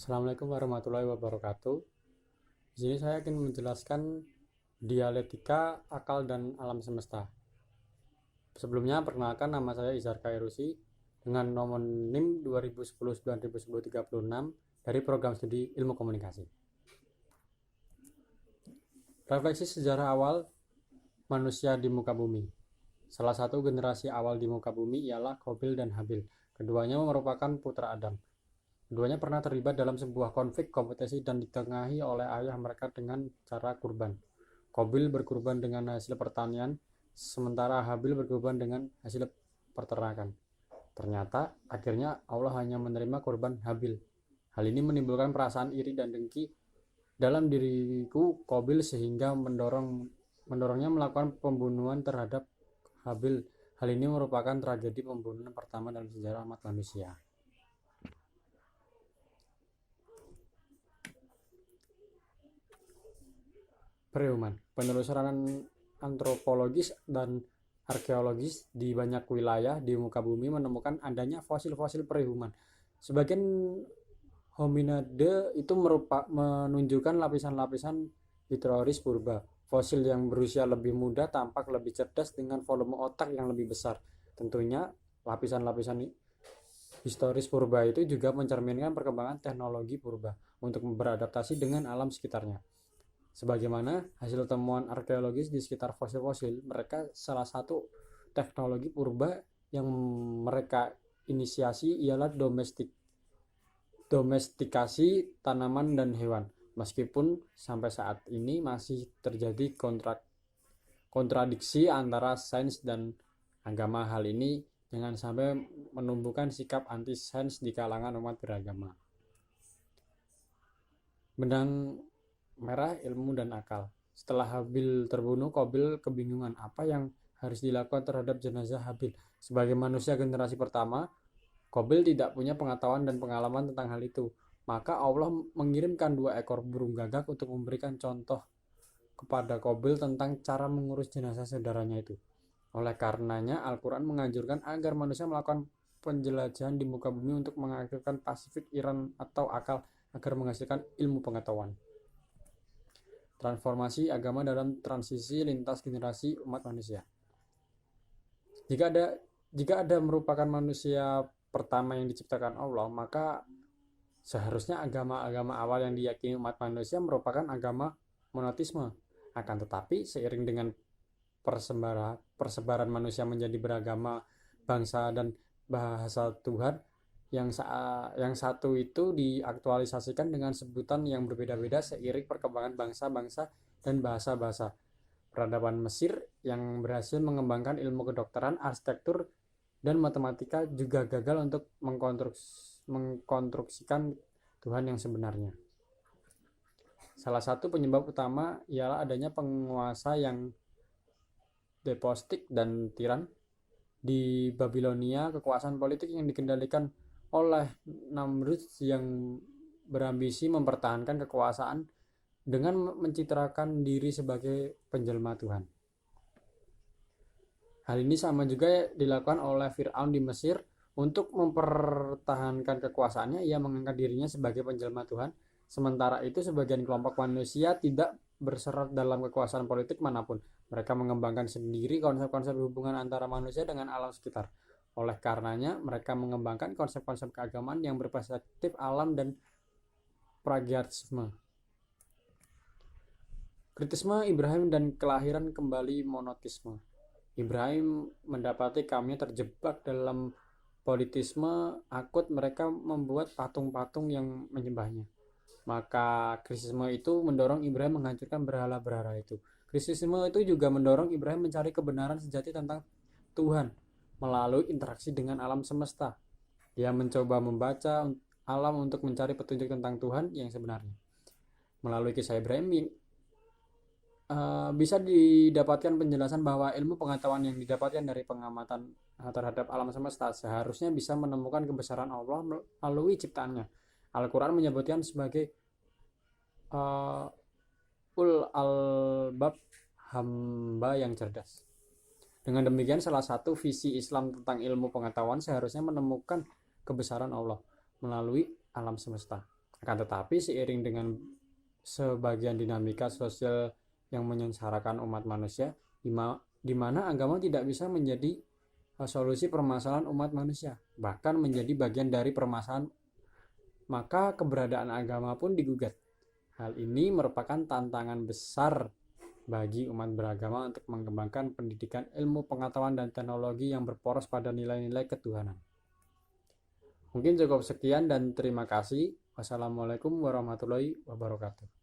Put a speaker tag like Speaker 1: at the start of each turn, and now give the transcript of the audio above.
Speaker 1: Assalamualaikum warahmatullahi wabarakatuh. Di sini saya akan menjelaskan dialektika, akal, dan alam semesta. Sebelumnya, perkenalkan, nama saya Izhar Khairusi dengan nomor NIM 2010-911036 dari program studi Ilmu Komunikasi. Refleksi sejarah awal manusia di muka bumi. Salah satu generasi awal di muka bumi ialah Qabil dan Habil. Keduanya merupakan putra Adam. Keduanya pernah terlibat dalam sebuah konflik kompetisi dan ditengahi oleh ayah mereka dengan cara kurban. Qabil berkurban dengan hasil pertanian, sementara Habil berkurban dengan hasil peternakan. Ternyata akhirnya Allah hanya menerima kurban Habil. Hal ini menimbulkan perasaan iri dan dengki dalam diriku Qabil sehingga mendorongnya melakukan pembunuhan terhadap Habil. Hal ini merupakan tragedi pembunuhan pertama dalam sejarah umat manusia. Perehuman. Penelusuran antropologis dan arkeologis di banyak wilayah di muka bumi menemukan adanya fosil-fosil perehuman. Sebagian hominide itu menunjukkan lapisan-lapisan Heteroris purba. Fosil yang berusia lebih muda tampak lebih cerdas dengan volume otak yang lebih besar. Tentunya lapisan-lapisan historis purba itu juga mencerminkan perkembangan teknologi purba untuk beradaptasi dengan alam sekitarnya. Sebagaimana hasil temuan arkeologis di sekitar fosil-fosil, mereka salah satu teknologi purba yang mereka inisiasi ialah domestikasi tanaman dan hewan. Meskipun sampai saat ini masih terjadi kontradiksi antara sains dan agama, hal ini jangan sampai menumbuhkan sikap anti sains di kalangan umat beragama. Benang merah ilmu dan akal. Setelah Habil terbunuh, Qabil kebingungan apa yang harus dilakukan terhadap jenazah Habil. Sebagai manusia generasi pertama, Qabil tidak punya pengetahuan dan pengalaman tentang hal itu. Maka Allah mengirimkan 2 ekor burung gagak untuk memberikan contoh kepada Qabil tentang cara mengurus jenazah saudaranya itu. Oleh karenanya, Al-Quran menganjurkan agar manusia melakukan penjelajahan di muka bumi untuk mengaktifkan Pasifik Iran atau akal agar menghasilkan ilmu pengetahuan. Transformasi agama dalam transisi lintas generasi umat manusia. Jika ada merupakan manusia pertama yang diciptakan Allah, maka seharusnya agama-agama awal yang diyakini umat manusia merupakan agama monoteisme. Akan tetapi seiring dengan persebaran manusia menjadi beragama bangsa dan bahasa Tuhan, yang satu itu diaktualisasikan dengan sebutan yang berbeda-beda seiring perkembangan bangsa-bangsa dan bahasa-bahasa. Peradaban Mesir yang berhasil mengembangkan ilmu kedokteran, arsitektur, dan matematika juga gagal untuk mengkonstruksikan Tuhan yang sebenarnya. Salah satu penyebab utama ialah adanya penguasa yang despotik dan tiran. Di Babilonia, kekuasaan politik yang dikendalikan oleh Namrud yang berambisi mempertahankan kekuasaan dengan mencitrakan diri sebagai penjelma Tuhan. Hal ini sama juga dilakukan oleh Fir'aun di Mesir. Untuk mempertahankan kekuasaannya, ia mengangkat dirinya sebagai penjelma Tuhan. Sementara itu, sebagian kelompok manusia tidak berserat dalam kekuasaan politik manapun. Mereka mengembangkan sendiri konsep-konsep hubungan antara manusia dengan alam sekitar. Oleh karenanya, mereka mengembangkan konsep-konsep keagamaan yang berperspektif alam dan pragmatisme. Kritisme Ibrahim dan kelahiran kembali monoteisme. Ibrahim mendapati kaumnya terjebak dalam politisme akut, mereka membuat patung-patung yang menyembahnya. Maka krisisme itu mendorong Ibrahim menghancurkan berhala-berhala itu. Krisisme itu juga mendorong Ibrahim mencari kebenaran sejati tentang Tuhan melalui interaksi dengan alam semesta. Dia mencoba membaca alam untuk mencari petunjuk tentang Tuhan yang sebenarnya. Melalui kisah Ibrahim bisa didapatkan penjelasan bahwa ilmu pengetahuan yang didapatkan dari pengamatan terhadap alam semesta seharusnya bisa menemukan kebesaran Allah melalui ciptaannya. Al-Quran menyebutkan sebagai albab, hamba yang cerdas. Dengan demikian, salah satu visi Islam tentang ilmu pengetahuan seharusnya menemukan kebesaran Allah melalui alam semesta. Akan tetapi seiring dengan sebagian dinamika sosial yang menyengsarakan umat manusia, di mana agama tidak bisa menjadi solusi permasalahan umat manusia, bahkan menjadi bagian dari permasalahan, maka keberadaan agama pun digugat. Hal ini merupakan tantangan besar bagi umat beragama untuk mengembangkan pendidikan, ilmu pengetahuan, dan teknologi yang berporos pada nilai-nilai ketuhanan. Mungkin cukup sekian dan terima kasih. Wassalamualaikum warahmatullahi wabarakatuh.